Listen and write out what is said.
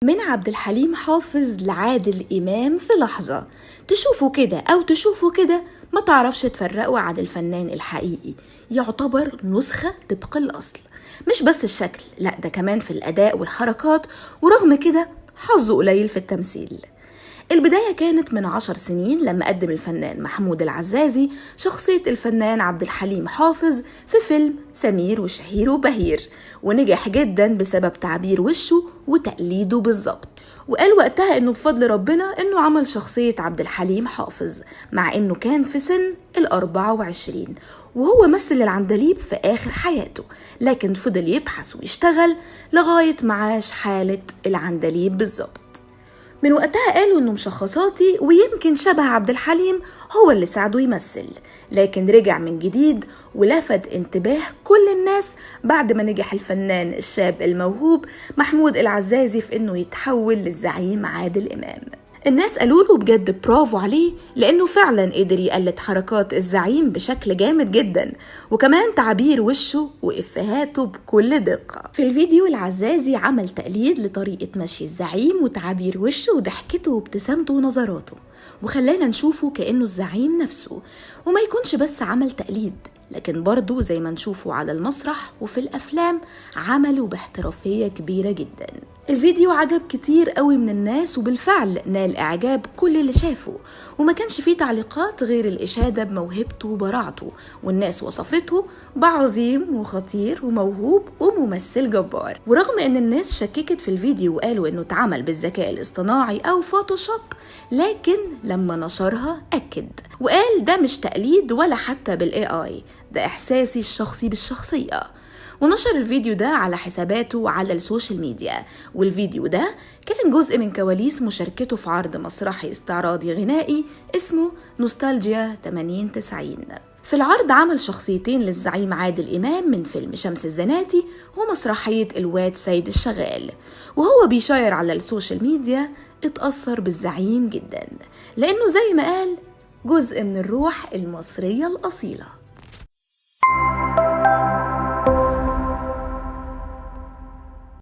من عبد الحليم حافظ لعادل إمام في لحظة تشوفوا كده أو تشوفوا كده ما تعرفش تفرقوا عن الفنان الحقيقي. يعتبر نسخة طبق الأصل، مش بس الشكل، لا ده كمان في الأداء والحركات، ورغم كده حظه قليل في التمثيل. البداية كانت من 10 سنين لما قدم الفنان محمود العزازي شخصية الفنان عبد الحليم حافظ في فيلم سمير وشهير وبهير، ونجح جدا بسبب تعبير وشه وتقليده بالظبط. وقال وقتها انه بفضل ربنا انه عمل شخصية عبد الحليم حافظ مع انه كان في سن 24، وهو مثل العندليب في آخر حياته، لكن فضل يبحث ويشتغل لغاية ما عاش حالة العندليب بالظبط. من وقتها قالوا انه مشخصاتي ويمكن شبه عبد الحليم هو اللي ساعده يمثل، لكن رجع من جديد ولفت انتباه كل الناس بعد ما نجح الفنان الشاب الموهوب محمود العزازي في انه يتحول للزعيم عادل إمام. الناس قالوا له بجد برافو عليه، لأنه فعلا قدر يقلد حركات الزعيم بشكل جامد جدا، وكمان تعبير وشه وإفهاته بكل دقة. في الفيديو العزازي عمل تقليد لطريقة مشي الزعيم وتعبير وشه وضحكته وابتسامته ونظراته، وخلانا نشوفه كأنه الزعيم نفسه، وما يكونش بس عمل تقليد، لكن برضه زي ما نشوفه على المسرح وفي الأفلام عمله باحترافية كبيرة جدا. الفيديو عجب كتير قوي من الناس، وبالفعل نال إعجاب كل اللي شافه، وما كانش فيه تعليقات غير الإشادة بموهبته وبراعته، والناس وصفته بعظيم وخطير وموهوب وممثل جبار. ورغم ان الناس شككت في الفيديو وقالوا انه اتعمل بالذكاء الاصطناعي او فوتوشوب، لكن لما نشرها أكد وقال ده مش تقليد ولا حتى بالاي، ده إحساسي الشخصي بالشخصية. ونشر الفيديو ده على حساباته على السوشيال ميديا، والفيديو ده كان جزء من كواليس مشاركته في عرض مسرحي استعراضي غنائي اسمه نوستالجيا 80-90. في العرض عمل شخصيتين للزعيم عادل إمام من فيلم شمس الزناتي ومسرحية الواد سيد الشغال، وهو بيشير على السوشيال ميديا اتأثر بالزعيم جدا، لأنه زي ما قال جزء من الروح المصرية الأصيلة.